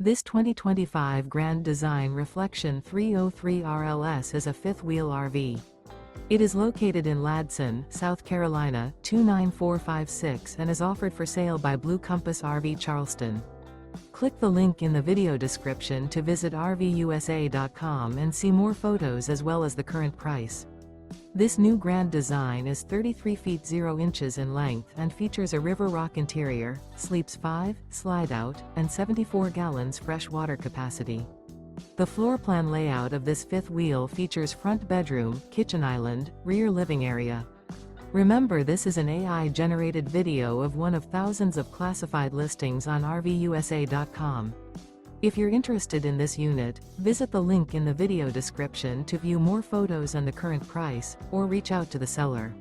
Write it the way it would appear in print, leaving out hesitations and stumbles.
This 2025 Grand Design Reflection 303 RLS is a fifth-wheel RV. It is located in Ladson, South Carolina, 29456 and is offered for sale by Blue Compass RV Charleston. Click the link in the video description to visit RVUSA.com and see more photos as well as the current price. This new Grand Design is 33 feet 0 inches in length and features a River Rock interior, sleeps 5, slide-out, and 74 gallons fresh water capacity. The floor plan layout of this fifth wheel features front bedroom, kitchen island, rear living area. Remember, this is an AI-generated video of one of thousands of classified listings on RVUSA.com. If you're interested in this unit, visit the link in the video description to view more photos and the current price, or reach out to the seller.